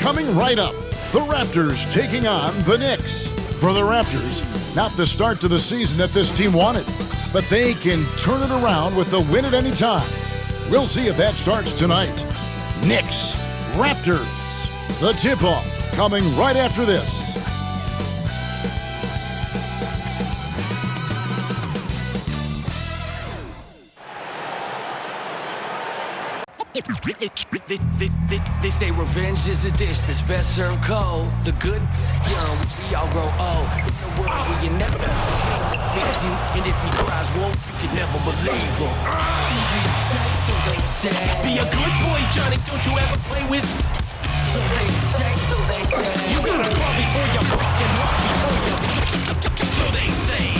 Coming right up, the Raptors taking on the Knicks. For the Raptors, not the start to the season that this team wanted, but they can turn it around with the win at any time. We'll see if that starts tonight. Knicks, Raptors. The tip-off coming right after this. They say revenge is a dish that's best served cold. The good, young, we all grow old. In a world where you never defeat you, and if he cries wolf, you can never believe him. So they say, be a good boy, Johnny. Don't you ever play with? So they say, you gotta crawl before you and walk before you. So they say.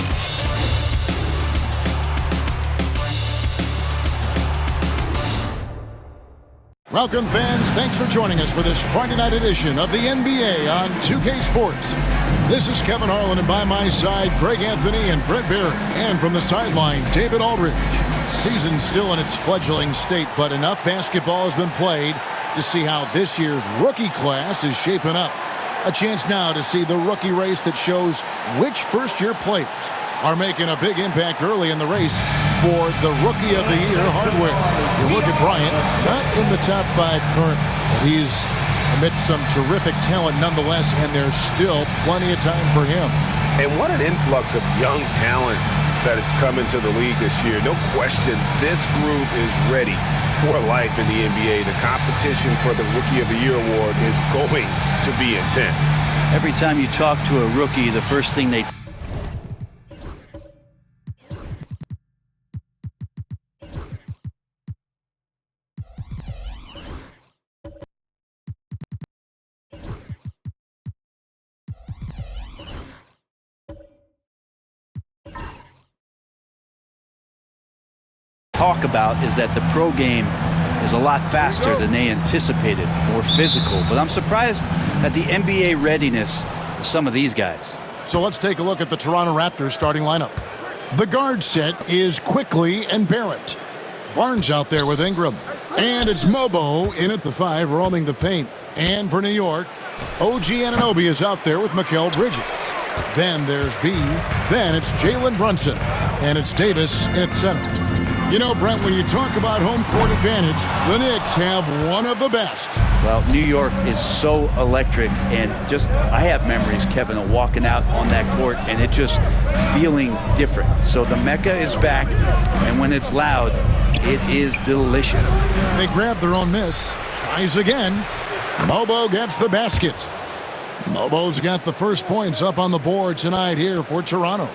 Welcome, fans. Thanks for joining us for this Friday night edition of the NBA on 2K Sports. This is Kevin Harlan, and by my side, Greg Anthony and Brett Barrett. And from the sideline, David Aldridge. Season's still in its fledgling state, but enough basketball has been played to see how this year's rookie class is shaping up. A chance now to see the rookie race that shows which first-year players are making a big impact early in the race for the Rookie of the Year hardware. You look at Bryant, not in the top 5 currently, but he's amidst some terrific talent nonetheless, and there's still plenty of time for him. And what an influx of young talent that it's come into the league this year. No question, this group is ready for life in the NBA. The competition for the Rookie of the Year award is going to be intense. Every time you talk to a rookie, the first thing they talk about is that the pro game is a lot faster than they anticipated, more physical. But I'm surprised at the NBA readiness of some of these guys. So let's take a look at the Toronto Raptors starting lineup. The guard set is Quickly and Barrett. Barnes out there with Ingram. And it's Mobo in at the 5, roaming the paint. And for New York, OG Anunoby is out there with Mikal Bridges. Then there's B. Then it's Jalen Brunson. And it's Davis at center. You know, Brent, when you talk about home court advantage, the Knicks have one of the best. Well, New York is so electric, and just, I have memories, Kevin, of walking out on that court and it just feeling different. So the Mecca is back, and when it's loud, it is delicious. They grab their own miss. Tries again. Mobo gets the basket. Mobo's got the first points up on the board tonight here for Toronto.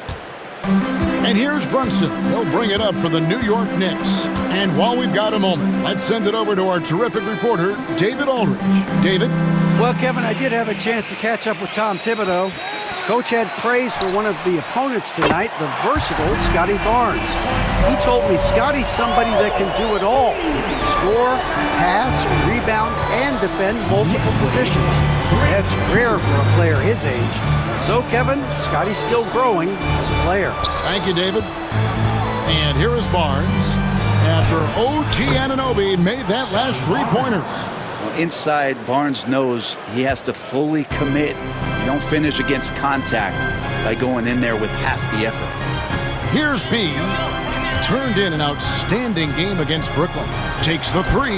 And here's Brunson. He'll bring it up for the New York Knicks. And while we've got a moment, let's send it over to our terrific reporter, David Aldridge. David? Well, Kevin, I did have a chance to catch up with Tom Thibodeau. Coach had praise for one of the opponents tonight, the versatile Scotty Barnes. He told me Scotty's somebody that can do it all. He can score, pass, rebound, and defend multiple positions. That's rare for a player his age. So, Kevin, Scotty's still growing as a player. Thank you, David. And here is Barnes after OG Anunoby made that last three-pointer. Well, inside, Barnes knows he has to fully commit. You don't finish against contact by going in there with half the effort. Here's B. Turned in an outstanding game against Brooklyn. Takes the 3.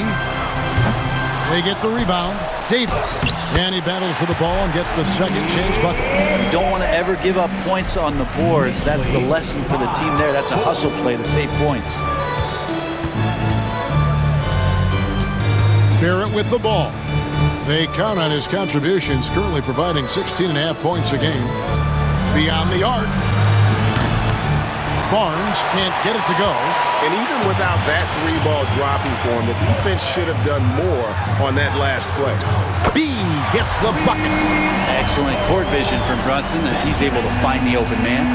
They get the rebound. Davis. And he battles for the ball and gets the second chance bucket. You don't want to ever give up points on the boards. That's the lesson for the team there. That's a hustle play to save points. Barrett with the ball. They count on his contributions, currently providing 16.5 points a game. Beyond the arc. Barnes can't get it to go. And even without that 3-ball dropping for him, the defense should have done more on that last play. B gets the bucket. Excellent court vision from Brunson as he's able to find the open man.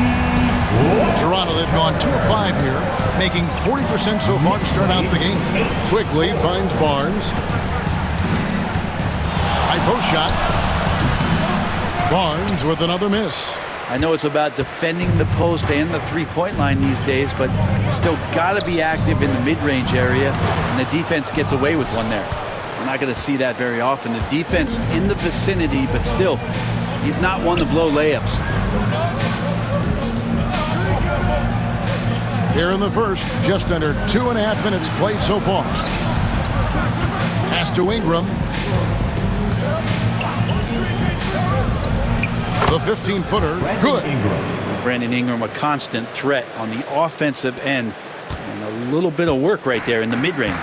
Toronto, they've gone 2 of 5 here, making 40% so far to start out the game. Quickly finds Barnes. High post shot. Barnes with another miss. I know it's about defending the post and the three-point line these days, but still got to be active in the mid-range area, and the defense gets away with one there. We're not going to see that very often. The defense in the vicinity, but still, he's not one to blow layups. Here in the first, just under 2.5 minutes played so far. Pass to Ingram. The 15-footer, good. Brandon Ingram, a constant threat on the offensive end. And a little bit of work right there in the mid-range.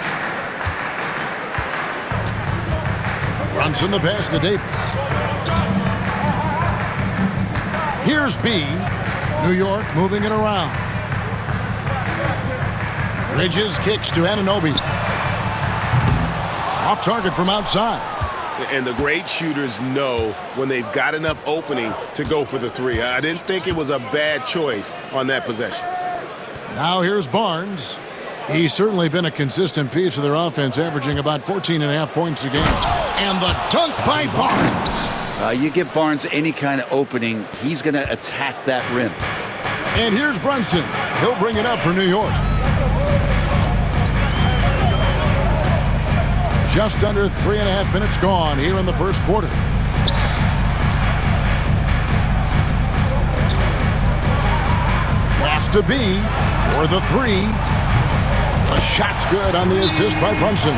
Brunson the pass to Davis. Here's B. New York moving it around. Bridges kicks to Anunoby. Off target from outside. And the great shooters know when they've got enough opening to go for the three. I didn't think it was a bad choice on that possession. Now here's Barnes. He's certainly been a consistent piece of their offense, averaging about 14.5 points a game. And the dunk by Barnes. You give Barnes any kind of opening, he's going to attack that rim. And here's Brunson. He'll bring it up for New York. Just under 3.5 minutes gone here in the first quarter. Pass to B for the three. The shot's good on the assist by Brunson.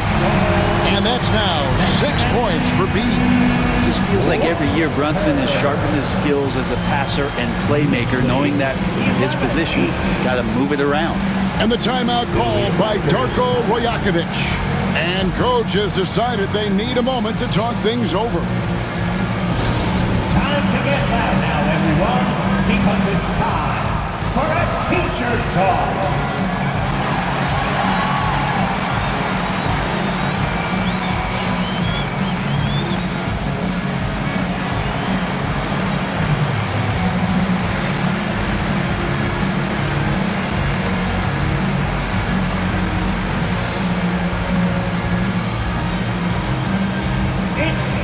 And that's now 6 points for B. It just feels like every year Brunson has sharpened his skills as a passer and playmaker, knowing that his position, he's got to move it around. And the timeout called by Darko Rajakovic. And coach has decided they need a moment to talk things over. Time to get loud now, everyone, because it's time for a t-shirt toss.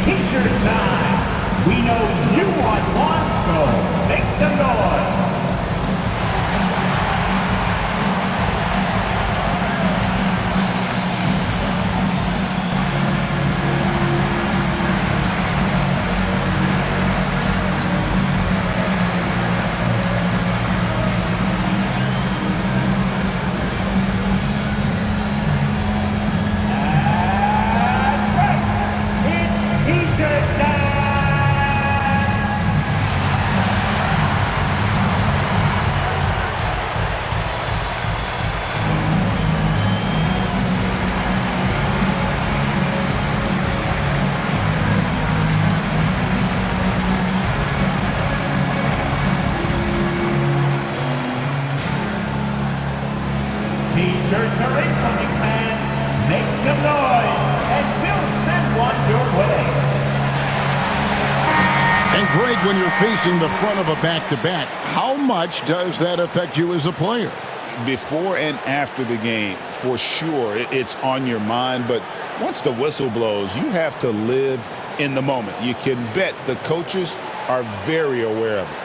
T-shirt time. We know you want one, so make some noise. T-shirts are incoming, fans. Make some noise, and we'll send one your way. And Greg, when you're facing the front of a back-to-back, how much does that affect you as a player? Before and after the game, for sure, it's on your mind. But once the whistle blows, you have to live in the moment. You can bet the coaches are very aware of it.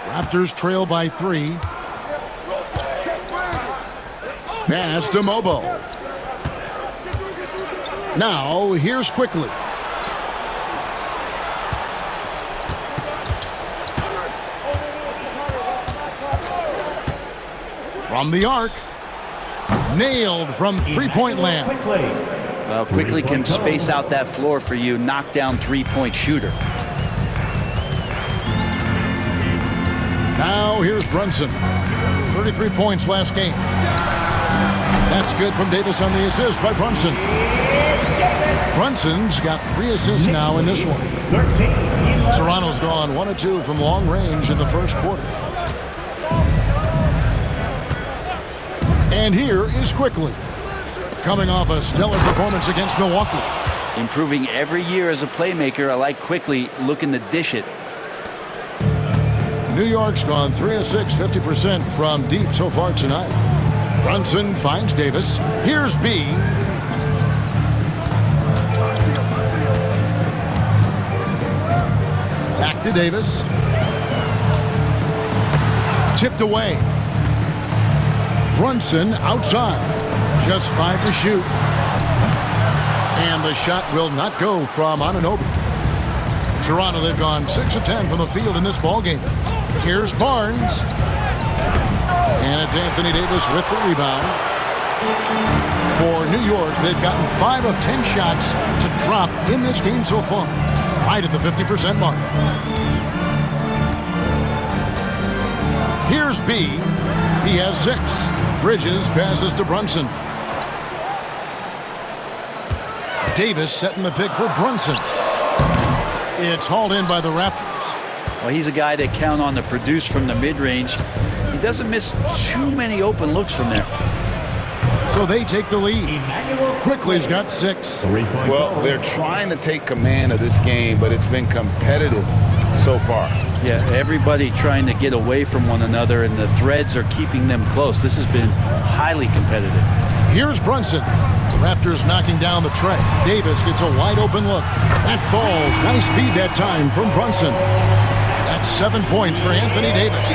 Raptors trail by 3. Pass to Mobo. Now, here's Quickly. From the arc. Nailed from three-point land. Well, Quickly can space out that floor for you, knock down three-point shooter. Now here's Brunson. 33 points last game. That's good from Davis on the assist by Brunson. Brunson's got 3 assists now in this one. Toronto's gone 1 of 2 from long range in the first quarter. And here is Quickly, coming off a stellar performance against Milwaukee. Improving every year as a playmaker. I like Quickly looking to dish it. New York's gone 3 of 6, 50% from deep so far tonight. Brunson finds Davis. Here's B. Back to Davis. Tipped away. Brunson outside. Just 5 to shoot. And the shot will not go from Anunoby. Toronto, they've gone 6 of 10 from the field in this ballgame. Here's Barnes. And it's Anthony Davis with the rebound. For New York, they've gotten 5 of 10 shots to drop in this game so far. Right at the 50% mark. Here's B. He has 6. Bridges passes to Brunson. Davis setting the pick for Brunson. It's hauled in by the Raptors. Well, he's a guy they count on to produce from the mid-range. He doesn't miss too many open looks from there. So they take the lead. Quickly's got 6. Well, they're trying to take command of this game, but it's been competitive so far. Yeah, everybody trying to get away from one another, and the threads are keeping them close. This has been highly competitive. Here's Brunson. The Raptors knocking down the tray. Davis gets a wide open look. That falls. Nice speed that time from Brunson. That's 7 points for Anthony Davis.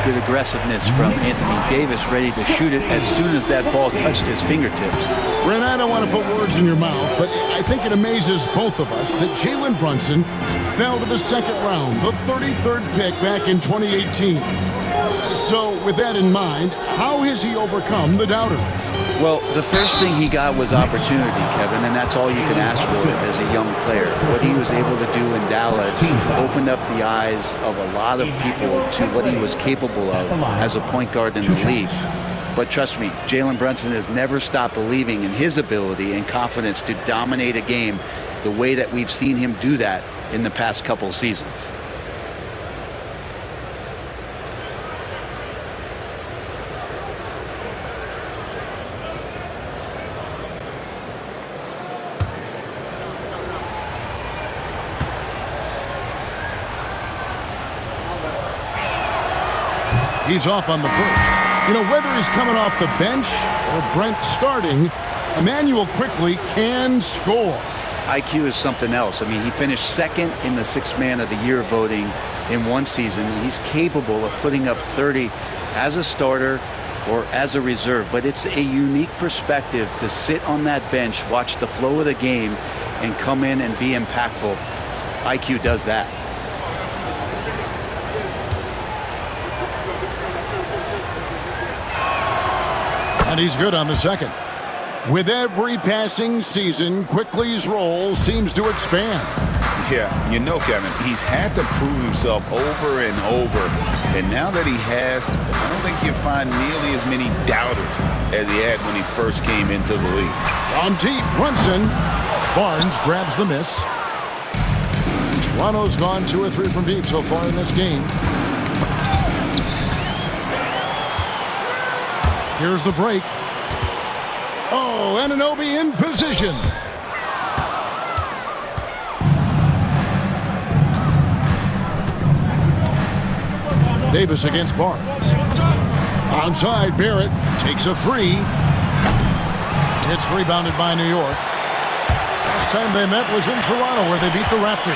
Good aggressiveness from Anthony Davis, ready to shoot it as soon as that ball touched his fingertips. Ren, I don't want to put words in your mouth, but I think it amazes both of us that Jalen Brunson fell to the second round, the 33rd pick back in 2018. So with that in mind, how has he overcome the doubters? Well, the first thing he got was opportunity, Kevin, and that's all you can ask for as a young player. What he was able to do in Dallas opened up the eyes of a lot of people to what he was capable of as a point guard in the league. But trust me, Jalen Brunson has never stopped believing in his ability and confidence to dominate a game the way that we've seen him do that in the past couple of seasons. He's off on the first. You know, whether he's coming off the bench or Brent starting, Emmanuel Quickley can score. IQ is something else. I mean, he finished second in the Sixth Man of the Year voting in one season. He's capable of putting up 30 as a starter or as a reserve, but it's a unique perspective to sit on that bench, watch the flow of the game, and come in and be impactful. IQ does that. And he's good on the second. With every passing season, Quickley's role seems to expand. Yeah, you know, Kevin, he's had to prove himself over and over. And now that he has, I don't think you'll find nearly as many doubters as he had when he first came into the league. On deep, Brunson. Barnes grabs the miss. Toronto's gone 2 or 3 from deep so far in this game. Here's the break. Oh, Anunoby in position. Davis against Barnes. Onside, Barrett takes a 3. It's rebounded by New York. Last time they met was in Toronto, where they beat the Raptors.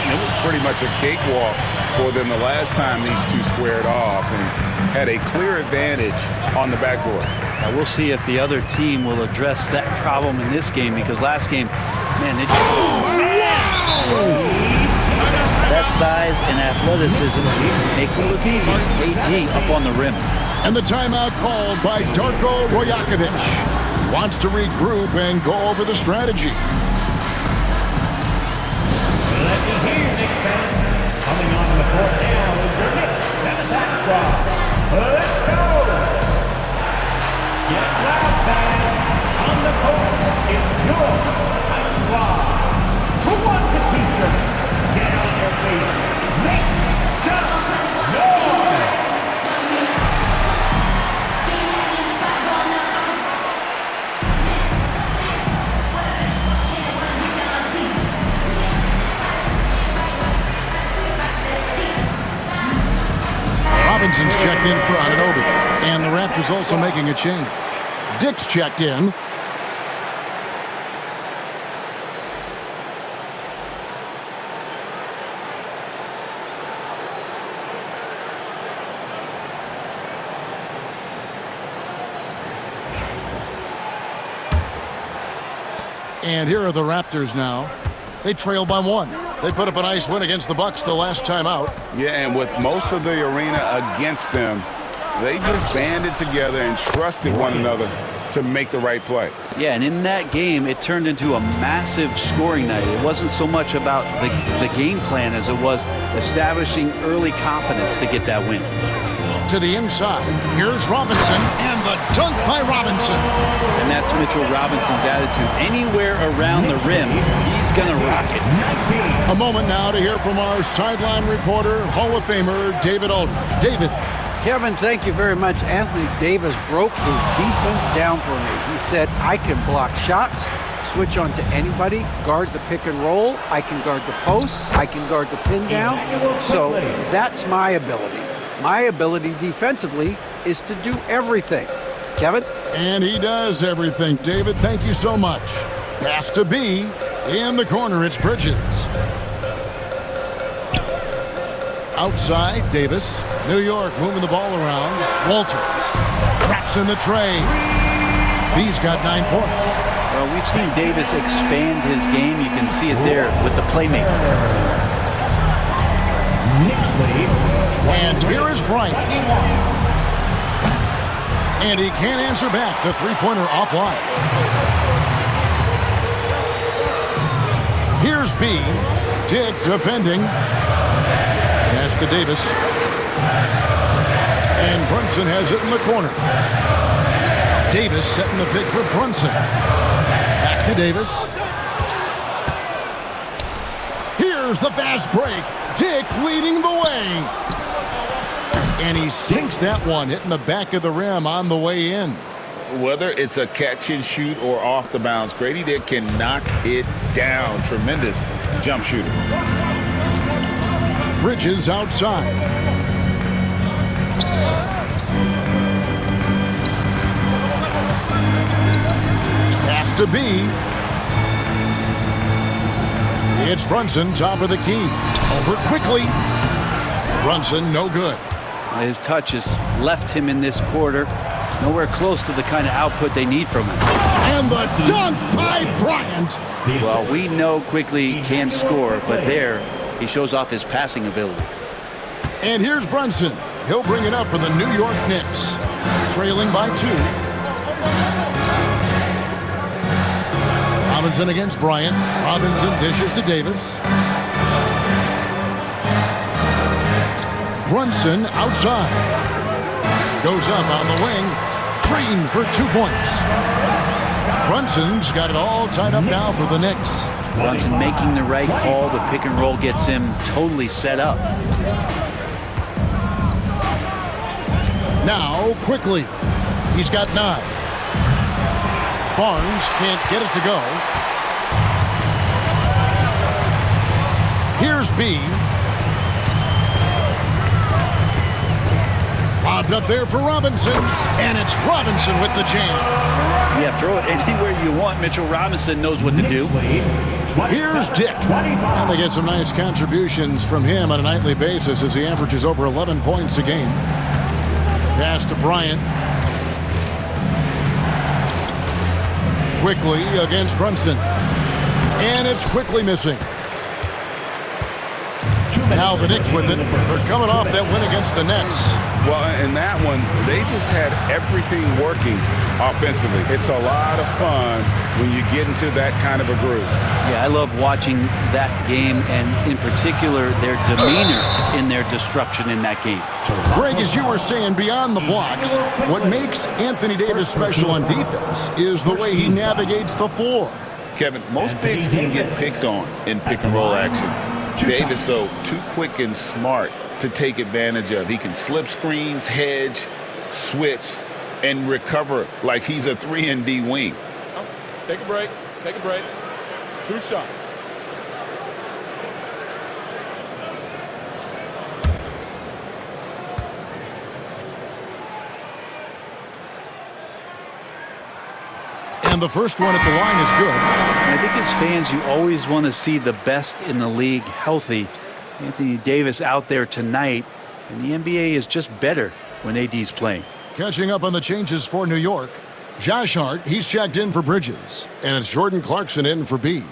And it was pretty much a cakewalk for them the last time these two squared off and had a clear advantage on the backboard. Now we'll see if the other team will address that problem in this game, because last game, man, they just... That size and athleticism makes it look easy. AD up on the rim. And the timeout called by Darko Rajakovic. Wants to regroup and go over the strategy. Let me hear you, Knicks fans. Coming on the court now is your Knicks attack squad. Let's go! Get loud, fans. On the court, it's your attack squad. Who wants a t-shirt? Get on your feet. Make some noise! Robinson's checked in for Anunoby. And the Raptors also making a change. Dick's checked in. And here are the Raptors now. They trail by 1. They put up a nice win against the Bucks the last time out. Yeah, and with most of the arena against them, they just banded together and trusted one another to make the right play. Yeah, and in that game, it turned into a massive scoring night. It wasn't so much about the game plan as it was establishing early confidence to get that win. To the inside. Here's Robinson, and the dunk by Robinson. And that's Mitchell Robinson's attitude. Anywhere around the rim, he's going to rock it. A moment now to hear from our sideline reporter, Hall of Famer David Aldridge. David. Kevin, thank you very much. Anthony Davis broke his defense down for me. He said, I can block shots, switch on to anybody, guard the pick and roll, I can guard the post, I can guard the pin down. So that's my ability. My ability defensively is to do everything. Kevin? And he does everything. David, thank you so much. Has to be in the corner. It's Bridges. Outside, Davis. New York moving the ball around. Walters traps in the tray. He's got 9 points. Well, we've seen Davis expand his game. You can see it there with the playmaker. Knicks lead. And here is Bryant. And he can't answer back. The three-pointer offline. Here's B. Dick defending. Pass to Davis. And Brunson has it in the corner. Davis setting the pick for Brunson. Back to Davis. Here's the fast break. Dick leading the way. And he sinks that one, hitting the back of the rim on the way in. Whether it's a catch and shoot or off the bounce, Grady Dick can knock it down. Tremendous jump shooter. Bridges outside. Pass to B. It's Brunson, top of the key. Over quickly. Brunson, no good. His touch has left him in this quarter. Nowhere close to the kind of output they need from him. And the dunk by Bryant. Well, we know Quickly can score, but there he shows off his passing ability. And here's Brunson. He'll bring it up for the New York Knicks. Trailing by 2. Robinson against Bryant. Robinson dishes to Davis. Brunson outside. Goes up on the wing. Green for 2 points. Brunson's got it all tied up now for the Knicks. Brunson making the right call. The pick and roll gets him totally set up. Now, quickly. He's got 9. Barnes can't get it to go. Here's B. Lobbed up there for Robinson, and it's Robinson with the jam. Yeah, throw it anywhere you want. Mitchell Robinson knows what to do. Here's Dick. And they get some nice contributions from him on a nightly basis as he averages over 11 points a game. Pass to Bryant. Quickly against Brunson. And it's quickly missing. Now the Knicks with it. They're coming off that win against the Nets. Well, in that one, they just had everything working offensively. It's a lot of fun when you get into that kind of a groove. Yeah, I love watching that game, and in particular, their demeanor in their destruction in that game. Greg, as you were saying, beyond the blocks, what makes Anthony Davis special on defense is the way he navigates the floor. Kevin, most bigs can get picked on in pick and roll action. Davis, though, too quick and smart to take advantage of. He can slip screens, hedge, switch, and recover like he's a 3-and-D wing. Take a break. Take a break. 2 shots. And the first one at the line is good. I think as fans, you always want to see the best in the league healthy. Anthony Davis out there tonight, and the NBA is just better when AD's playing. Catching up on the changes for New York. Josh Hart, he's checked in for Bridges. And it's Jordan Clarkson in for B.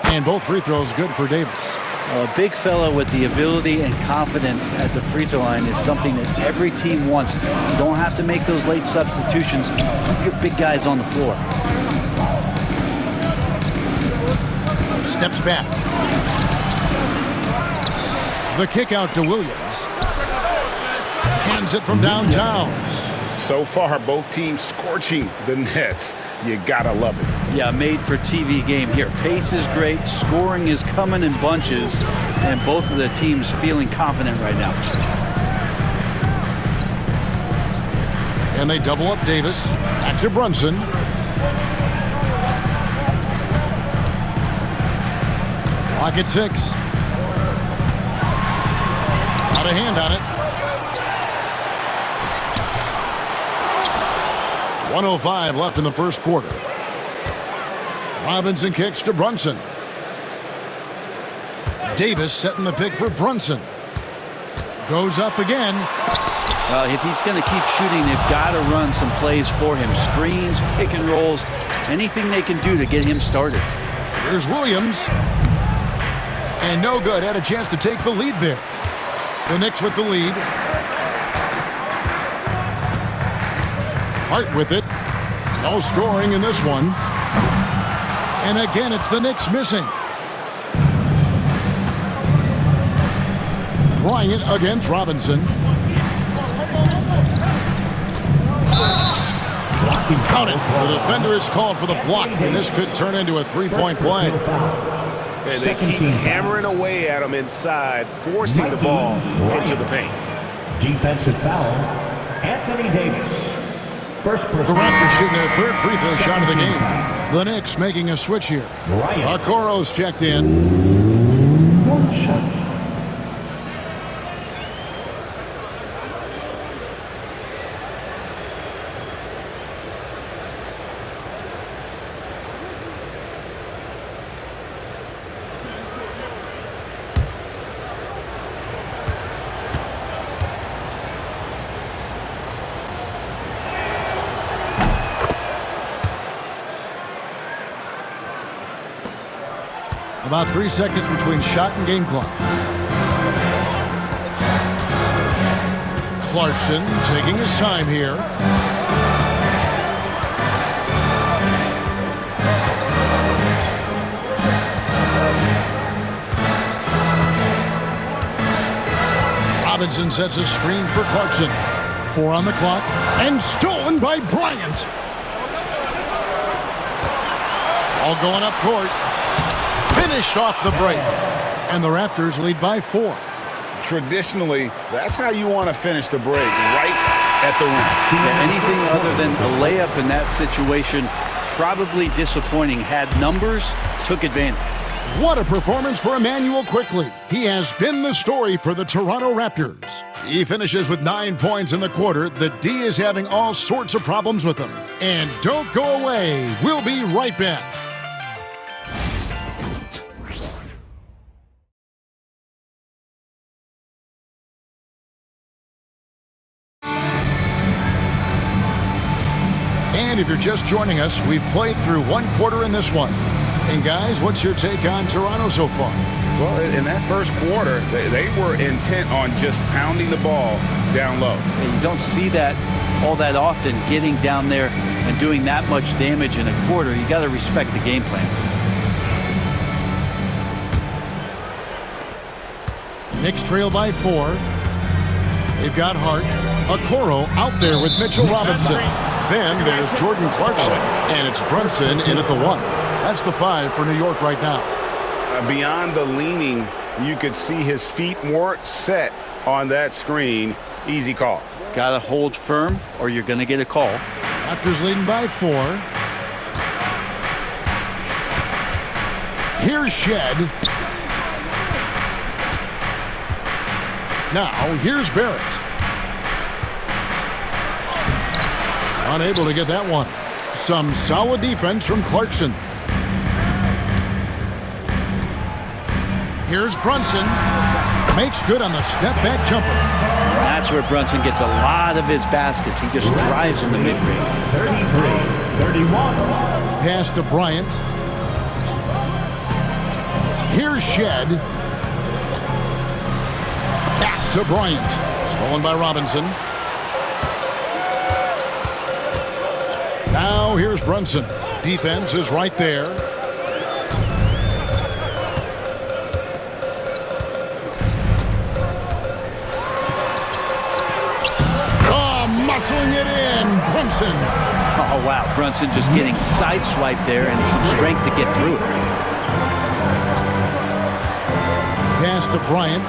And both free throws good for Davis. A big fella with the ability and confidence at the free throw line is something that every team wants. You don't have to make those late substitutions. Keep your big guys on the floor. Steps back. The kick out to Williams. Cans it from downtown. So far, both teams scorching the Nets. You gotta love it. Yeah, made for TV game here. Pace is great, scoring is coming in bunches, and both of the teams feeling confident right now. And they double up Davis. Back to Brunson. Clock at 6. Out of hand on it. 1:05 left in the first quarter. Robinson kicks to Brunson. Davis setting the pick for Brunson. Goes up again. If he's going to keep shooting, they've got to run some plays for him. Screens, pick and rolls, anything they can do to get him started. Here's Williams. And no good. Had a chance to take the lead there. The Knicks with the lead. Hart with it. No scoring in this one. And again, it's the Knicks missing. Bryant against Robinson. Count it. The defender is called for the block, and this could turn into a three-point play. And they keep hammering away at him inside, forcing the ball into the paint. Defensive foul, Anthony Davis. First person. The Raptors shooting their third free throw shot of the game. The Knicks making a switch here. Okoro's checked in. One shot. About 3 seconds between shot and game clock. Clarkson taking his time here. Robinson sets a screen for Clarkson. 4 on the clock and stolen by Bryant. All going up court. Finished off the break. And the Raptors lead by 4. Traditionally, that's how you want to finish the break, right at the rim. Yeah, anything other than a layup in that situation, probably disappointing. Had numbers, took advantage. What a performance for Emmanuel Quickley. He has been the story for the Toronto Raptors. He finishes with 9 points in the quarter. The D is having all sorts of problems with him. And don't go away. We'll be right back. And if you're just joining us, we've played through 1 quarter in this one. And guys, what's your take on Toronto so far? Well, in that first quarter, they were intent on just pounding the ball down low. And you don't see that all that often, getting down there and doing that much damage in a quarter. You got to respect the game plan. Knicks trail by 4. They've got Hart. Okoro out there with Mitchell Robinson. Then there's Jordan Clarkson, and it's Brunson in at the 1. That's the 5 for New York right now. Beyond the leaning, you could see his feet weren't set on that screen. Easy call. Got to hold firm or you're going to get a call. Raptors leading by 4. Here's Shed. Now, here's Barrett. Unable to get that one. Some solid defense from Clarkson. Here's Brunson. Makes good on the step-back jumper. That's where Brunson gets a lot of his baskets. He just thrives in the mid-range. 33-31. Pass to Bryant. Here's Shed. Back to Bryant. Stolen by Robinson. Now here's Brunson. Defense is right there. Muscling it in, Brunson. Oh, wow. Brunson just getting sideswiped there and some strength to get through it. Pass to Bryant.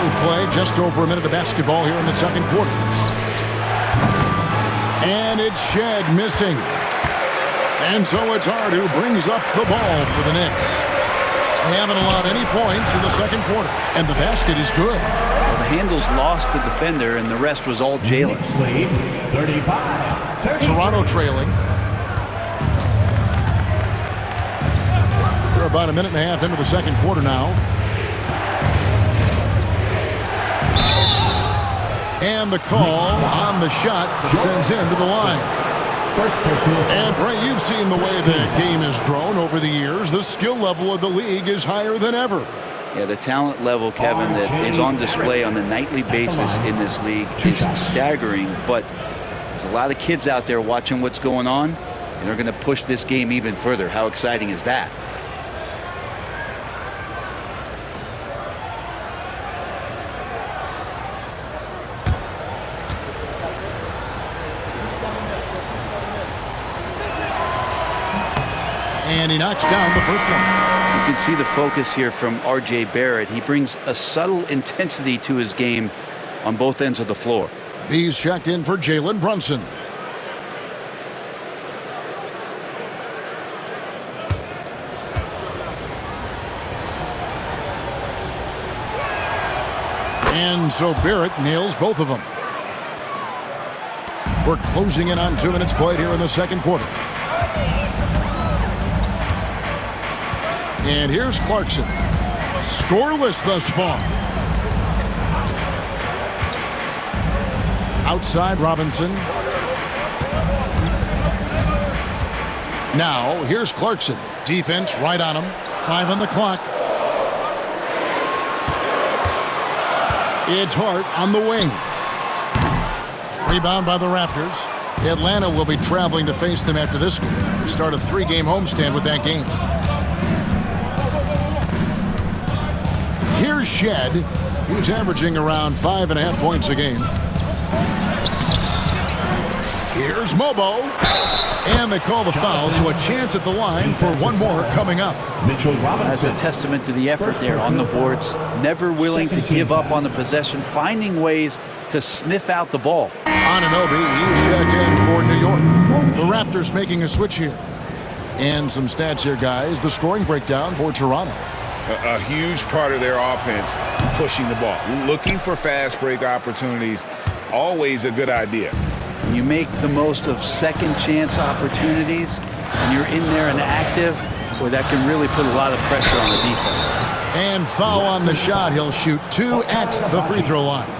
We play just over a minute of basketball here in the second quarter. And it's Shed missing. And so it's Hart who brings up the ball for the Knicks. They haven't allowed any points in the second quarter, and the basket is good. Well, the handles lost the defender, and the rest was all Jalen. 35. Toronto trailing. They're about a minute and a half into the second quarter now. And the call on the shot that sends him to the line. And, Bray, you've seen the way the game has grown over the years. The skill level of the league is higher than ever. Yeah, the talent level, Kevin, that is on display on a nightly basis in this league is staggering. But there's a lot of kids out there watching what's going on, and they're going to push this game even further. How exciting is that? And he knocks down the first one. You can see the focus here from R.J. Barrett. He brings a subtle intensity to his game on both ends of the floor. He's checked in for Jalen Brunson. And so Barrett nails both of them. We're closing in on 2 minutes played here in the second quarter. And here's Clarkson. Scoreless thus far. Outside Robinson. Now here's Clarkson. Defense right on him. 5 on the clock. It's Hart on the wing. Rebound by the Raptors. Atlanta will be traveling to face them after this game. They start a 3-game homestand with that game. Here's Shed, who's averaging around 5.5 points a game. Here's Mobo. And they call the foul, so a chance at the line for one more coming up. That's a testament to the effort there on the boards. Never willing to give up on the possession, finding ways to sniff out the ball. Anunoby, he's checked in for New York. The Raptors making a switch here. And some stats here, guys. The scoring breakdown for Toronto. A huge part of their offense, pushing the ball. Looking for fast break opportunities, always a good idea. When you make the most of second chance opportunities and you're in there and active, boy, that can really put a lot of pressure on the defense. And foul on the shot. He'll shoot 2 at the free throw line.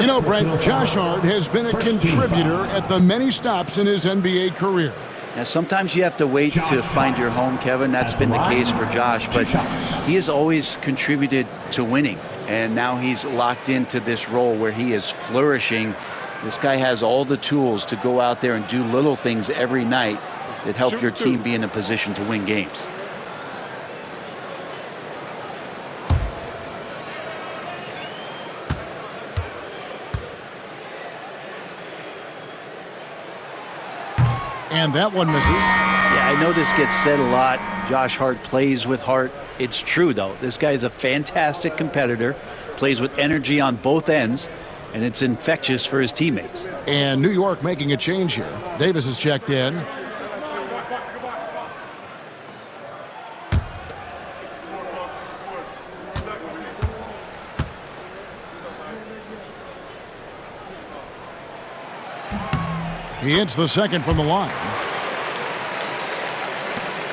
You know, Brent, Josh Hart has been a contributor at the many stops in his NBA career. Now, sometimes you have to wait to find your home, Kevin. That's been the case for Josh, but he has always contributed to winning, and now he's locked into this role where he is flourishing. This guy has all the tools to go out there and do little things every night that help your team be in a position to win games. And that one misses. Yeah, I know this gets said a lot. Josh Hart plays with heart. It's true, though. This guy's a fantastic competitor, plays with energy on both ends, and it's infectious for his teammates. And New York making a change here. Davis is checked in. He hits the second from the line.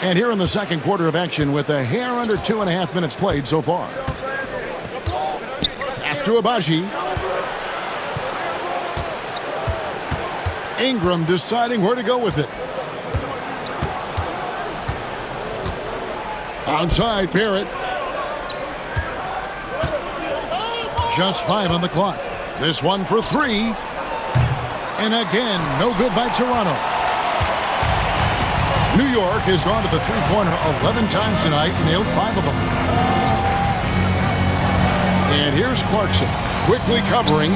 And here in the second quarter of action with a hair under 2.5 minutes played so far. Pass to Abaji. Ingram deciding where to go with it. Onside, Barrett. Just 5 on the clock. This one for 3. And again, no good by Toronto. New York has gone to the three-pointer 11 times tonight and nailed 5 of them. And here's Clarkson, quickly covering.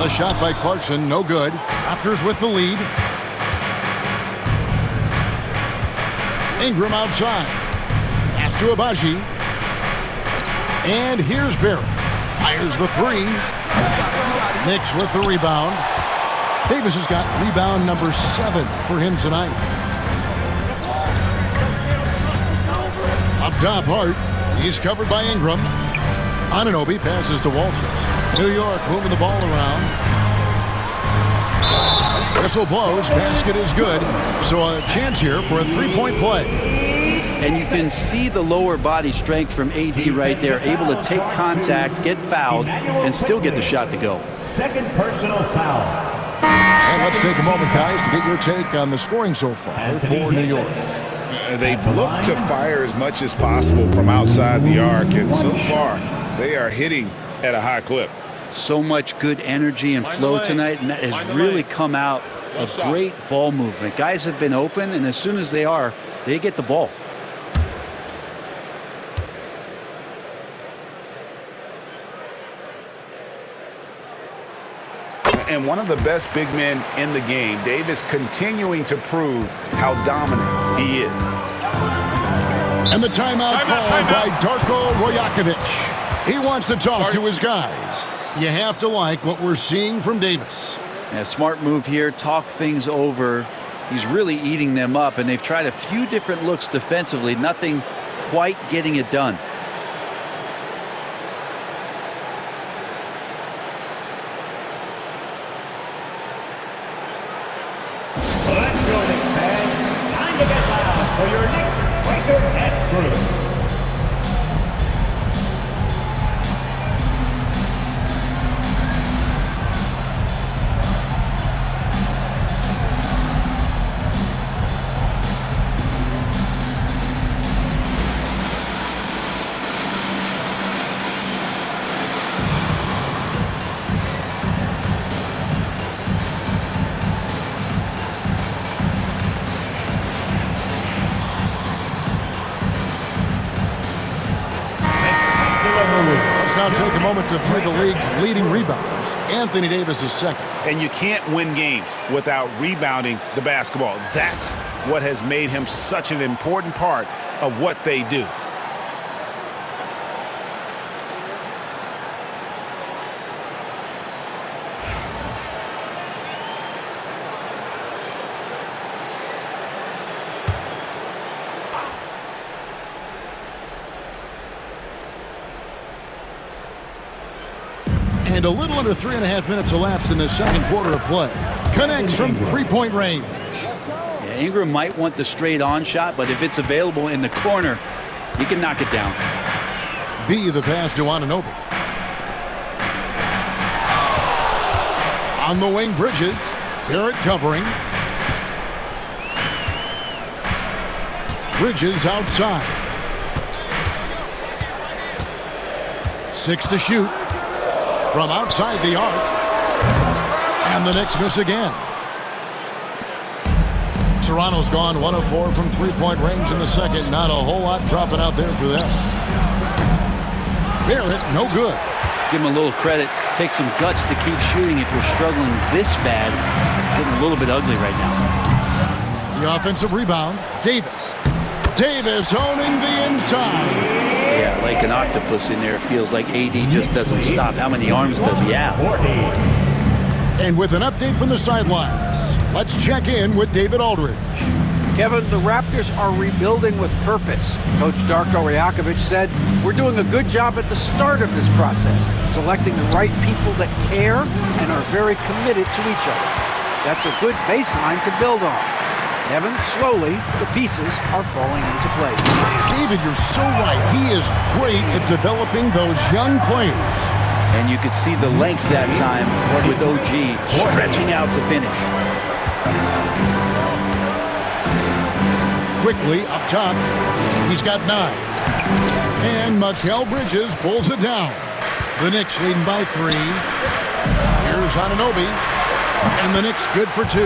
A shot by Clarkson, no good. Raptors with the lead. Ingram outside. Pass to Abaji. And here's Barrett. Fires the 3. Knicks with the rebound. Davis has got rebound number 7 for him tonight. Up top, Hart. He's covered by Ingram. Anunoby passes to Walters. New York moving the ball around. Whistle blows. Basket is good. So a chance here for a three-point play. And you can see the lower body strength from AD right there, able to take contact, get fouled, and still get the shot to go. Second personal foul. And let's take a moment, guys, to get your take on the scoring so far for New York. They've looked to fire as much as possible from outside the arc, and so far they are hitting at a high clip. So much good energy and flow tonight, and that has really come out of great ball movement. Guys have been open, and as soon as they are, they get the ball. And one of the best big men in the game, Davis, continuing to prove how dominant he is. And the timeout called by Darko Rajakovic. He wants to talk to his guys. You have to like what we're seeing from Davis. Yeah, smart move here, talk things over. He's really eating them up, and they've tried a few different looks defensively, nothing quite getting it done. Let's go, Knicks fans. Time to get loud for your Knicks record and crew. Let's now take a moment to view the league's leading rebounders. Anthony Davis is second. And you can't win games without rebounding the basketball. That's what has made him such an important part of what they do. And a little under 3.5 minutes elapsed in the second quarter of play. Connects from three-point range. Yeah, Ingram might want the straight-on shot, but if it's available in the corner, he can knock it down. B, the pass to Anunoby. On the wing, Bridges. Barrett covering. Bridges outside. 6 to shoot. From outside the arc. And the Knicks miss again. Toronto's gone 1 of 4 from three-point range in the second. Not a whole lot dropping out there for them. Barrett, no good. Give him a little credit. Take some guts to keep shooting if you're struggling this bad. It's getting a little bit ugly right now. The offensive rebound, Davis. Davis owning the inside. Yeah, like an octopus in there. It feels like AD just doesn't stop. How many arms does he have? And with an update from the sidelines, let's check in with David Aldridge. Kevin, the Raptors are rebuilding with purpose. Coach Darko Rajakovic said, "We're doing a good job at the start of this process, selecting the right people that care and are very committed to each other. That's a good baseline to build on." Kevin, slowly, the pieces are falling into place. David, you're so right. He is great at developing those young players. And you could see the length that time with OG stretching out to finish. Quickly up top, he's got 9. And Mikal Bridges pulls it down. The Knicks leading by 3. Here's Anunoby. And the Knicks good for 2.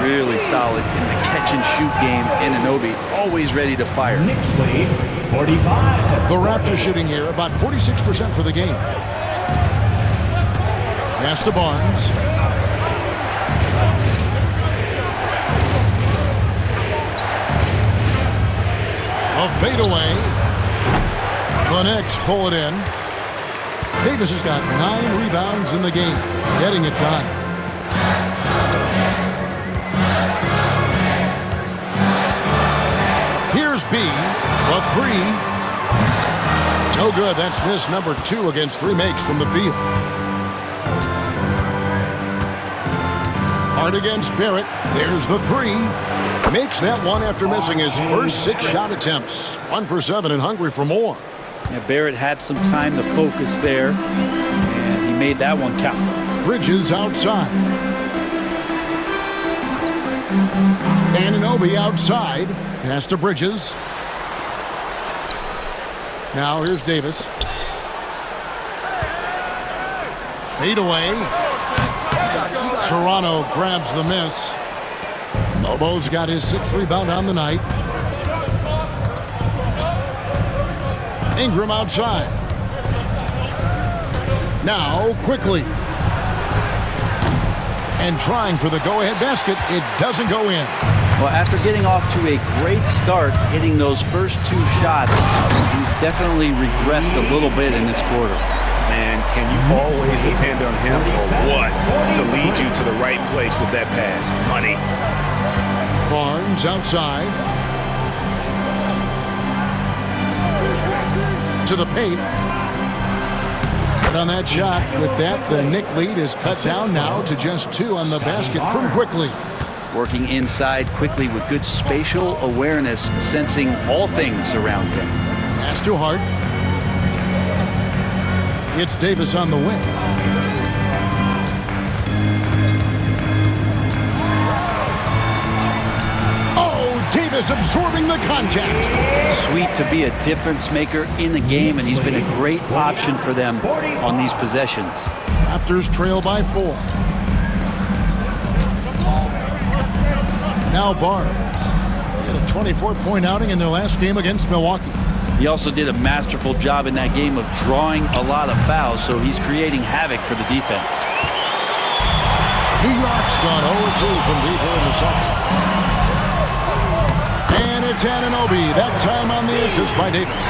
Really solid in the catch-and-shoot game. Anunoby always ready to fire. Knicks lead 45. The Raptors shooting here about 46% for the game. Pass to Barnes. A fadeaway. The Knicks pull it in. Davis has got 9 rebounds in the game, getting it done. Here's B, a 3. No good. That's miss number 2 against 3 makes from the field. Hard against Barrett. There's the 3. Makes that one after missing his first 6 shot attempts. 1 for 7 and hungry for more. Yeah, Barrett had some time to focus there, and he made that one count. Bridges outside. Anunoby outside. Pass to Bridges. Now here's Davis. Fade away. Toronto grabs the miss. Lobo's got his 6th rebound on the night. Ingram outside. Now quickly. And trying for the go-ahead basket. It doesn't go in. Well, after getting off to a great start, hitting those first 2 shots, he's definitely regressed a little bit in this quarter. Man, can you always depend on him or what to lead you to the right place with that pass? Money. Barnes outside. To the paint. But on that shot, with that, the Knick lead is cut down now to just 2 on the basket from Quickly. Working inside quickly with good spatial awareness, sensing all things around him. Pass to Hart. It's Davis on the wing. Oh, Davis absorbing the contact. Sweet to be a difference maker in the game, and he's been a great option for them on these possessions. Raptors trail by 4. Now Barnes. He had a 24-point outing in their last game against Milwaukee. He also did a masterful job in that game of drawing a lot of fouls, so he's creating havoc for the defense. New York's gone 0-2 from deep here in the second. And it's Anunoby, that time on the assist by Davis.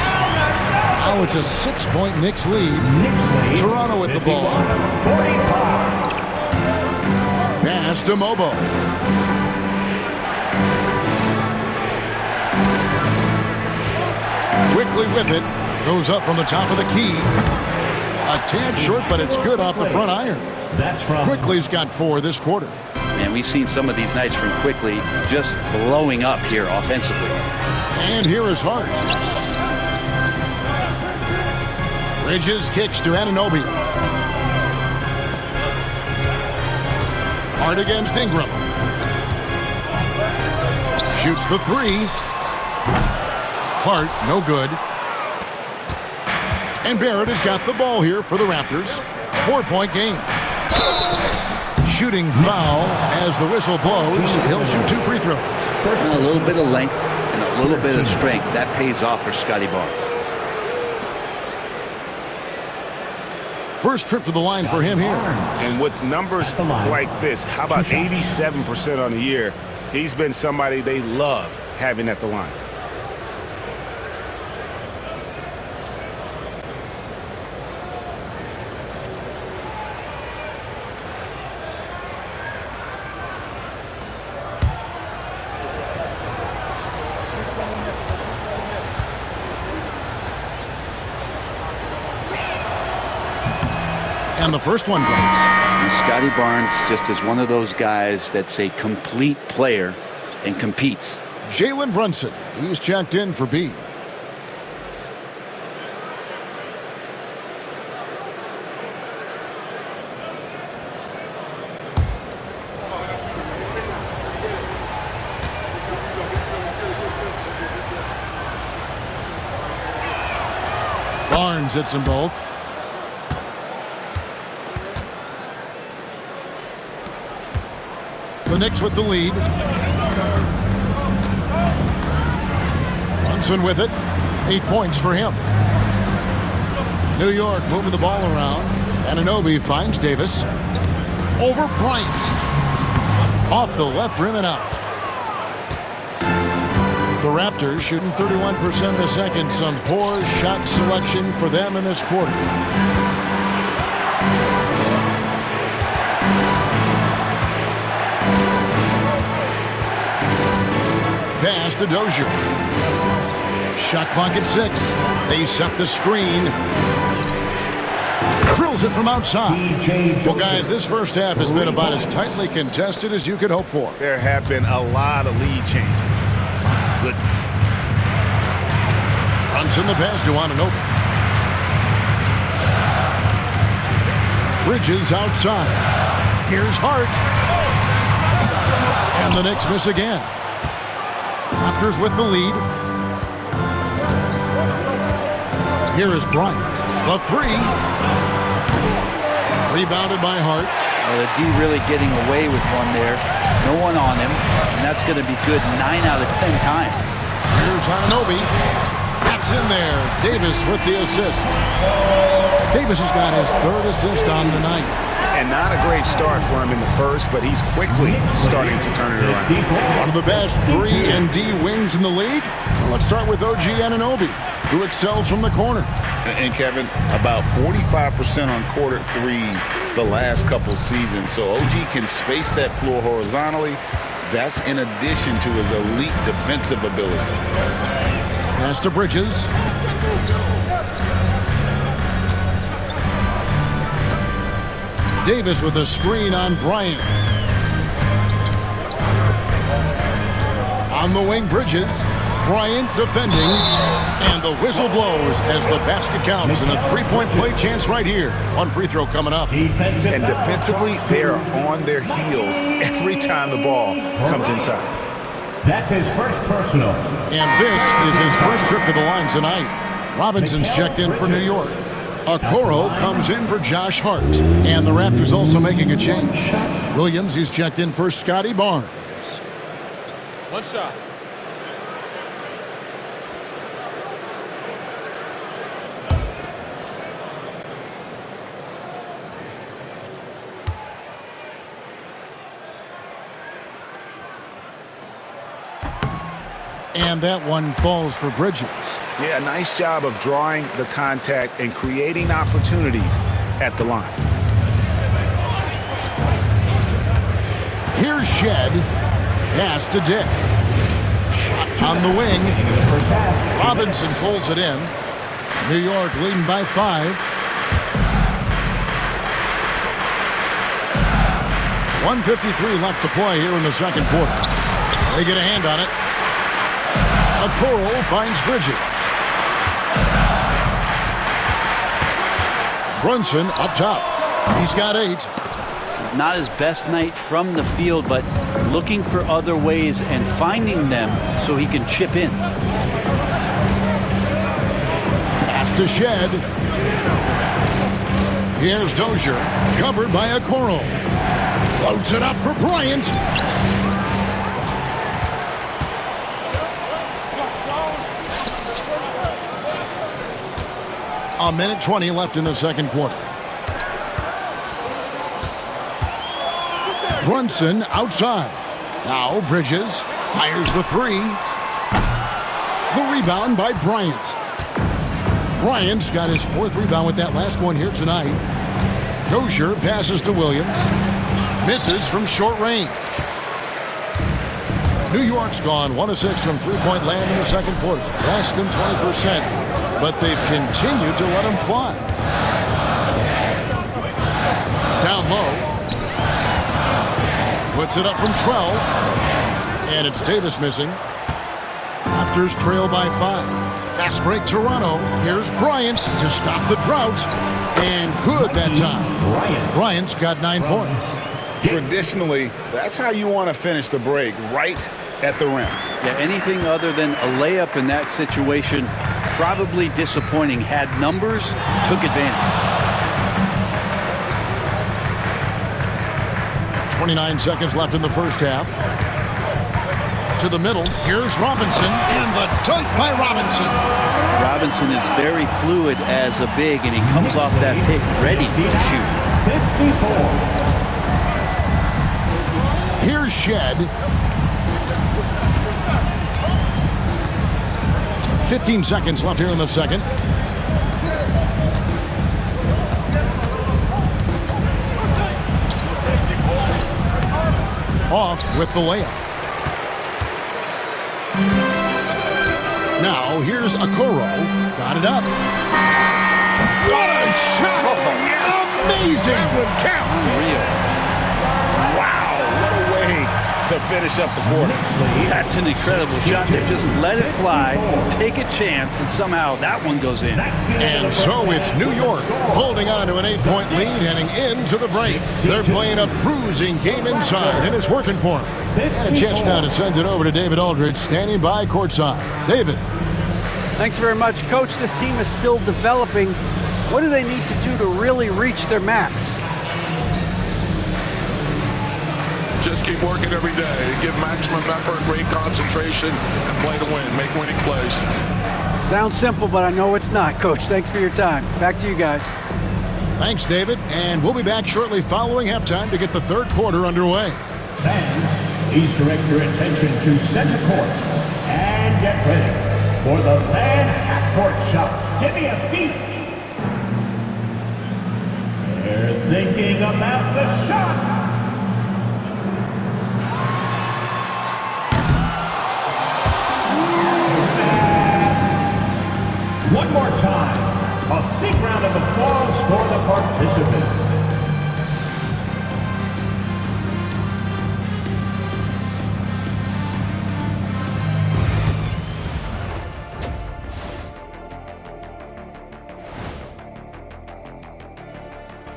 Now it's a 6-point Knicks lead. Toronto with the ball. 45. Pass to Mobo. Quickly with it. Goes up from the top of the key. A tad short, but it's good off the front iron. That's from Quickly's got 4 this quarter. And we've seen some of these nights from Quickly just blowing up here offensively. And here is Hart. Bridges kicks to Anunoby. Hart against Ingram. Shoots the 3. Hart, no good. And Barrett has got the ball here for the Raptors. 4-point game. Shooting foul as the whistle blows. He'll shoot 2 free throws. And a little bit of length and a little bit of strength. That pays off for Scotty Barnes. First trip to the line for him here. And with numbers like this, how about 87% on the year? He's been somebody they love having at the line. And the first one drops. And Scotty Barnes just is one of those guys that's a complete player and competes. Jalen Brunson, he's checked in for B. Barnes hits them both. The Knicks with the lead. Brunson with it. 8 points for him. New York moving the ball around. Anunoby finds Davis. Over Bryant. Off the left rim and out. The Raptors shooting 31% in the second. Some poor shot selection for them in this quarter. Pass to Dozier. Shot clock at 6. They set the screen. Drills it from outside. Well, guys, this first half has been about as tightly contested as you could hope for. There have been a lot of lead changes. My goodness. Brunson the pass to Anunoby. Bridges outside. Here's Hart. And the Knicks miss again. Raptors with the lead. Here is Bryant. The three. Rebounded by Hart. Well, the D really getting away with one there. No one on him, and that's going to be good 9 out of 10 times. Here's Anunoby. That's in there. Davis with the assist. Davis has got his 3rd assist on the night. And not a great start for him in the first, but he's quickly starting to turn it around. One of the best 3-and-D wings in the league. Well, let's start with OG Anunoby, who excels from the corner. And Kevin, about 45% on quarter threes the last couple seasons. So OG can space that floor horizontally. That's in addition to his elite defensive ability. Pass to Bridges. Davis with a screen on Bryant. On the wing, Bridges. Bryant defending. And the whistle blows as the basket counts. And a 3-point play chance right here. One free throw coming up. And defensively, they are on their heels every time the ball comes inside. That's his first personal. And this is his first trip to the line tonight. Robinson's checked in for New York. Okoro comes in for Josh Hart. And the Raptors also making a change. Williams is checked in for Scotty Barnes. One shot. And that one falls for Bridges. Yeah, nice job of drawing the contact and creating opportunities at the line. Here's Shed. Pass to Dick. Shot on the wing. Robinson pulls it in. New York leading by 5. 1:53 left to play here in the second quarter. They get a hand on it. Okoro finds Bridges. Brunson up top. He's got 8. It's not his best night from the field, but looking for other ways and finding them so he can chip in. Pass to Shed. Here's Dozier. Covered by Okoro. Floats it up for Bryant. A minute 20 left in the second quarter. Brunson outside. Now Bridges fires the 3. The rebound by Bryant. Bryant's got his 4th rebound with that last one here tonight. Dozier passes to Williams. Misses from short range. New York's gone 1 of 6 from 3-point land in the second quarter. Less than 20%. But they've continued to let him fly. Down low. Puts it up from 12. And it's Davis missing. Raptors trail by 5. Fast break Toronto. Here's Bryant to stop the drought. And good that time. Bryant's got 9 points. Traditionally, that's how you want to finish the break, right at the rim. Yeah, anything other than a layup in that situation, probably disappointing. Had numbers, took advantage. 29 seconds left in the first half. To the middle. Here's Robinson, and the dunk by Robinson. Robinson is very fluid as a big, and he comes off that pick ready to shoot. 54. Here's Shed. 15 seconds left here in the second. Off with the layup. Now here's Okoro. Got it up. What a shot! Oh, yes. Amazing! That would count. Unreal. Wow, what a way to finish up the quarter. That's an incredible shot. They just let it fly, take a chance, and somehow that one goes in. And so it's New York holding on to an 8-point lead heading into the break. They're playing a bruising game inside, and it's working for them. And a chance now to send it over to David Aldridge, standing by courtside. David. Thanks very much. Coach, this team is still developing. What do they need to do to really reach their max? Just keep working every day. Give maximum effort, great concentration, and play to win. Make winning plays. Sounds simple, but I know it's not. Coach, thanks for your time. Back to you guys. Thanks, David. And we'll be back shortly following halftime to get the third quarter underway. Fans, please direct your attention to center court and get ready for the fan half-court shot. Give me a beat. They're thinking about the shot. One more time, a big round of applause for the participants.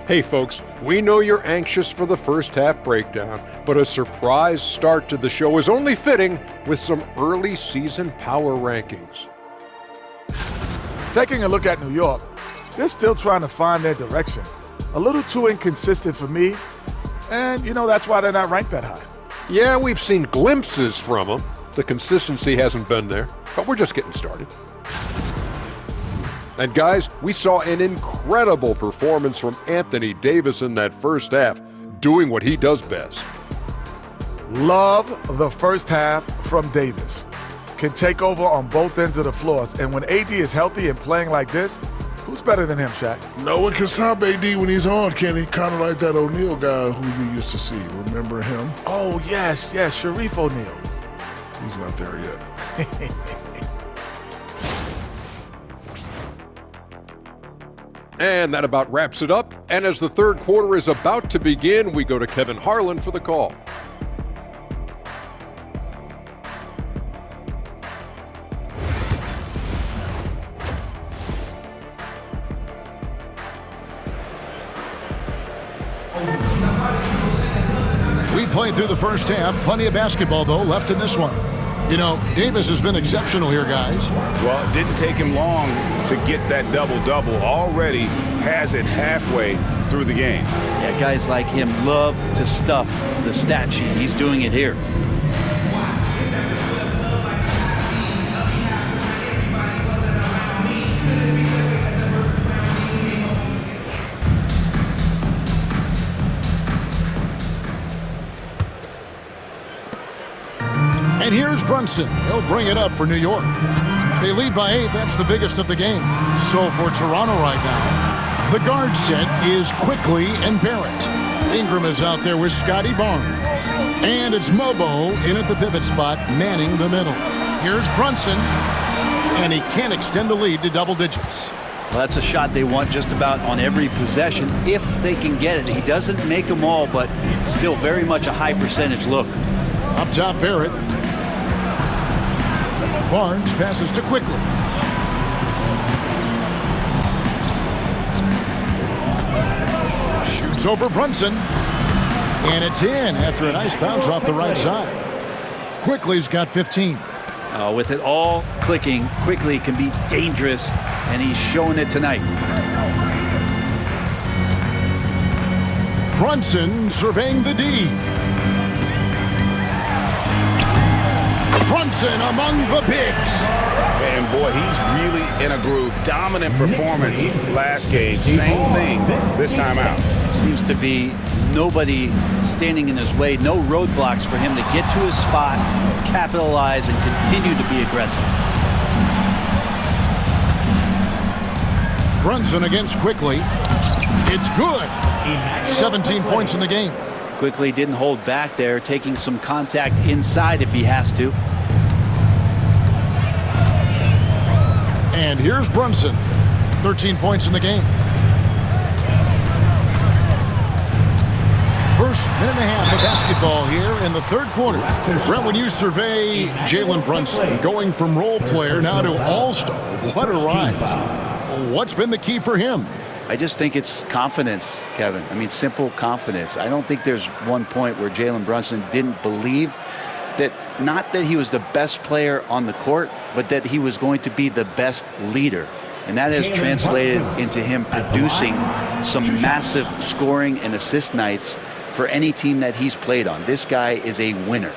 Hey folks, we know you're anxious for the first half breakdown, but a surprise start to the show is only fitting with some early season power rankings. Taking a look at New York, they're still trying to find their direction. A little too inconsistent for me, and that's why they're not ranked that high. Yeah, we've seen glimpses from them. The consistency hasn't been there, but we're just getting started. And guys, we saw an incredible performance from Anthony Davis in that first half, doing what he does best. Love the first half from Davis. Can take over on both ends of the floors. And when AD is healthy and playing like this, who's better than him, Shaq? No one can stop AD when he's on, Kenny. Kind of like that O'Neal guy who you used to see. Remember him? Oh, yes, Sharif O'Neal. He's not there yet. And that about wraps it up. And as the third quarter is about to begin, we go to Kevin Harlan for the call. We played through the first half. Plenty of basketball, though, left in this one. Davis has been exceptional here, guys. Well, it didn't take him long to get that double-double. Already has it halfway through the game. Yeah, guys like him love to stuff the stat sheet. He's doing it here. And here's Brunson. He'll bring it up for New York. They lead by 8. That's the biggest of the game. So for Toronto right now, the guard set is Quickly and Barrett. Ingram is out there with Scotty Barnes. And it's Mobo in at the pivot spot, manning the middle. Here's Brunson. And he can't extend the lead to double digits. Well, that's a shot they want just about on every possession if they can get it. He doesn't make them all, but still very much a high percentage look. Up top, Barrett. Barnes passes to Quickly. Shoots over Brunson. And it's in after a nice bounce off the right side. Quickly's got 15. With it all clicking, Quickly can be dangerous, and he's showing it tonight. Brunson surveying the D. Brunson among the bigs. And boy, he's really in a groove. Dominant performance last game. Same thing this time out. Seems to be nobody standing in his way. No roadblocks for him to get to his spot, capitalize, and continue to be aggressive. Brunson against Quickly. It's good. 17 points in the game. Quickly didn't hold back there, taking some contact inside if he has to. And here's Brunson. 13 points in the game. First minute and a half of basketball here in the third quarter. Brent, when you survey Jalen Brunson going from role player now to all-star, what a rise. What's been the key for him? I just think it's confidence, Kevin. I mean, simple confidence. I don't think there's one point where Jalen Brunson didn't believe that, not that he was the best player on the court, but that he was going to be the best leader. And that has translated into him producing some massive scoring and assist nights for any team that he's played on. This guy is a winner.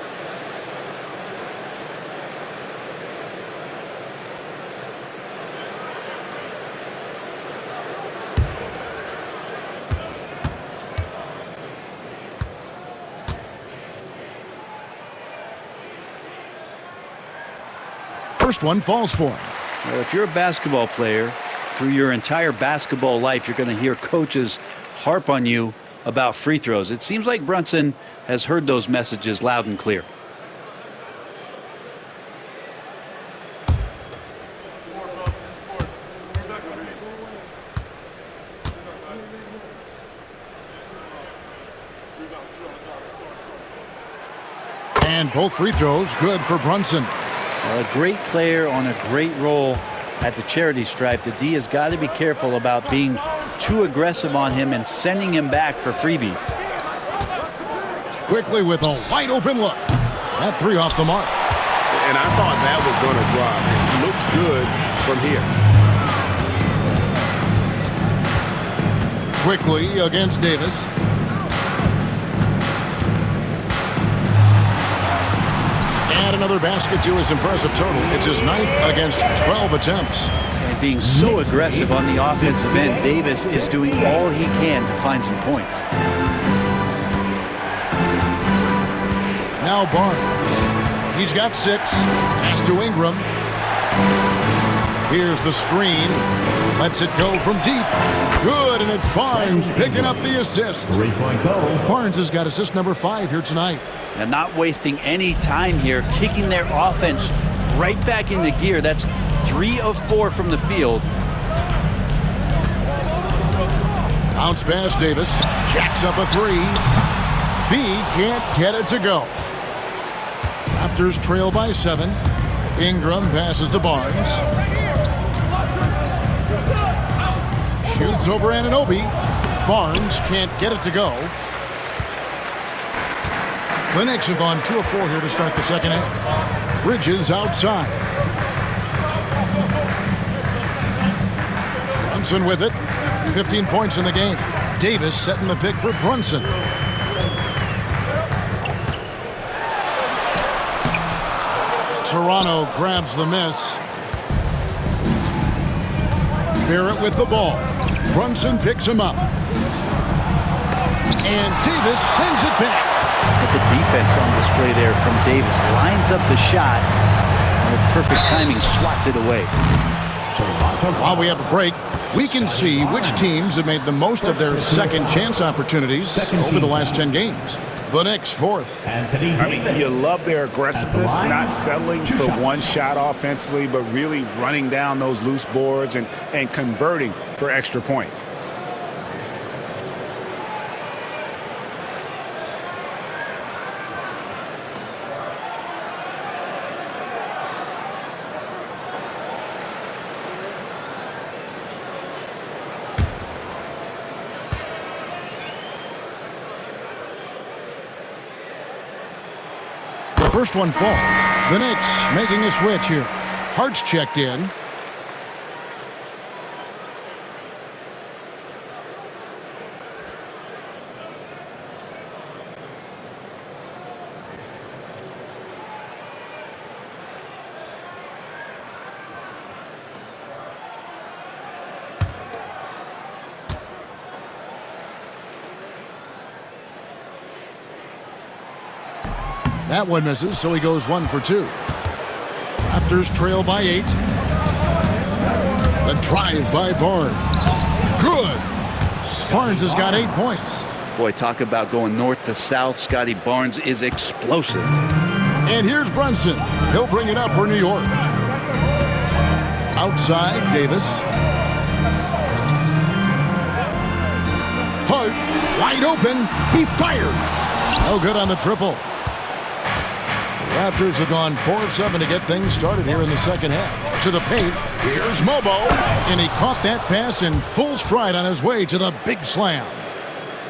First one falls for him. Well, if you're a basketball player, through your entire basketball life, you're going to hear coaches harp on you about free throws. It seems like Brunson has heard those messages loud and clear. And both free throws good for Brunson. Well, a great player on a great role at the charity stripe. The D has got to be careful about being too aggressive on him and sending him back for freebies. Quickly with a wide open look. That three off the mark. And I thought that was going to drop. It looked good from here. Quickly against Davis. Add another basket to his impressive total. It's his 9th against 12 attempts. And being so aggressive on the offensive end, Davis is doing all he can to find some points. Now Barnes. He's got 6. Pass to Ingram. Here's the screen. Lets it go from deep. Good, and it's Barnes picking up the assist. 3-point goal. Barnes has got assist number 5 here tonight. And not wasting any time here, kicking their offense right back into gear. That's 3 of 4 from the field. Bounce pass Davis. Jacks up a 3. B can't get it to go. Raptors trail by 7. Ingram passes to Barnes. Shoots over Anunoby. Barnes can't get it to go. The Knicks have gone 2 of 4 here to start the second half. Bridges outside. Brunson with it. 15 points in the game. Davis setting the pick for Brunson. Toronto grabs the miss. Barrett with the ball. Brunson picks him up. And Davis sends it back. But the defense on display there from Davis lines up the shot. And with perfect timing, swats it away. While we have a break, we can see which teams have made the most of their second chance opportunities over the last 10 games. The Knicks 4th. I mean, you love their aggressiveness, not settling for one shot offensively, but really running down those loose boards and converting for extra points. The first one falls. The Knicks making a switch here. Hart's checked in. That one misses, so he goes 1 for 2. Raptors trail by 8. The drive by Barnes. Good. Barnes has got 8 points. Boy, talk about going north to south. Scotty Barnes is explosive. And here's Brunson. He'll bring it up for New York. Outside, Davis. Hart, wide open. He fires. No good on the triple. Raptors have gone 4 of 7 to get things started here in the second half. To the paint, here's Mobo, and he caught that pass in full stride on his way to the big slam.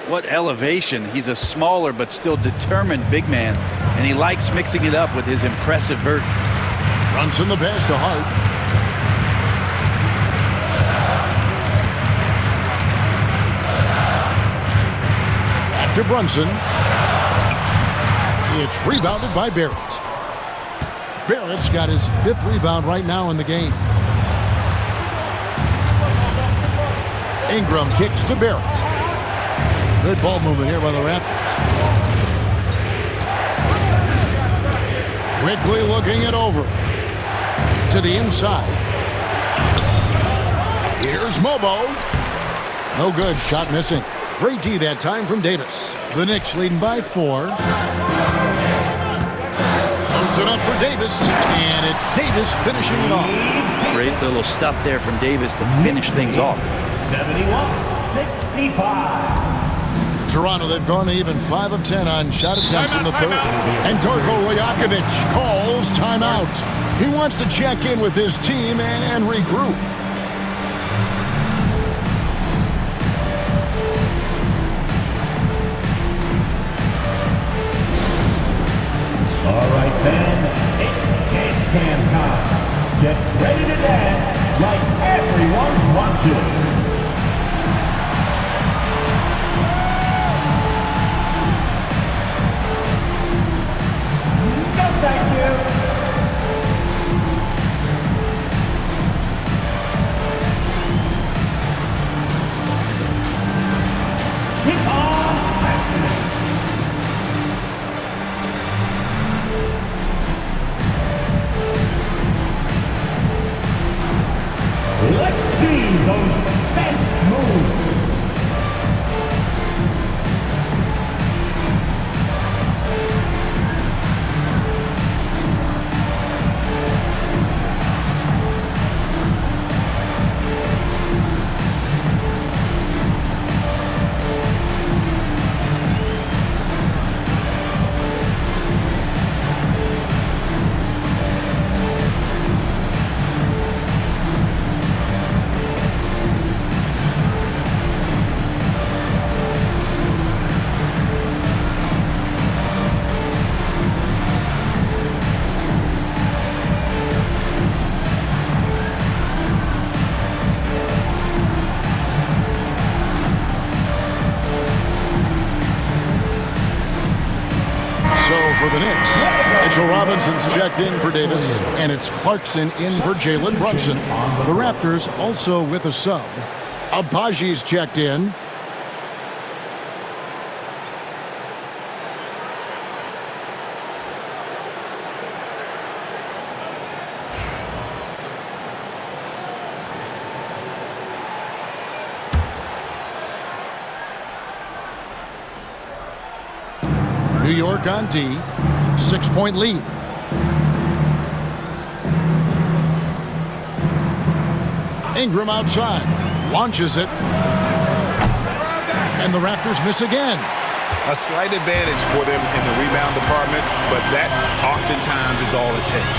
What elevation. He's a smaller but still determined big man, and he likes mixing it up with his impressive vert. Brunson the pass to Hart. Back to Brunson. It's rebounded by Barrett. Barrett's got his 5th rebound right now in the game. Ingram kicks to Barrett. Good ball movement here by the Raptors. Quickly looking it over. To the inside. Here's Mobo. No good. Shot missing. Great D that time from Davis. The Knicks leading by 4. Loads it up for Davis, and it's Davis finishing it off. Great little stuff there from Davis to finish things off. 71-65. Toronto, they've gone to even 5 of 10 on shot attempts in the third. And Darko Rajakovic calls timeout. He wants to check in with his team and regroup. All right, fans, it's dance cam time. Get ready to dance like everyone's watching. No, thank you. Keep on passing it. Let's see those best moves. So for the Knicks, Mitchell Robinson's checked in for Davis, and it's Clarkson in for Jalen Brunson. The Raptors also with a sub. Abaji's checked in. New York on D, 6-point lead. Ingram outside, launches it, and the Raptors miss again. A slight advantage for them in the rebound department, but that oftentimes is all it takes.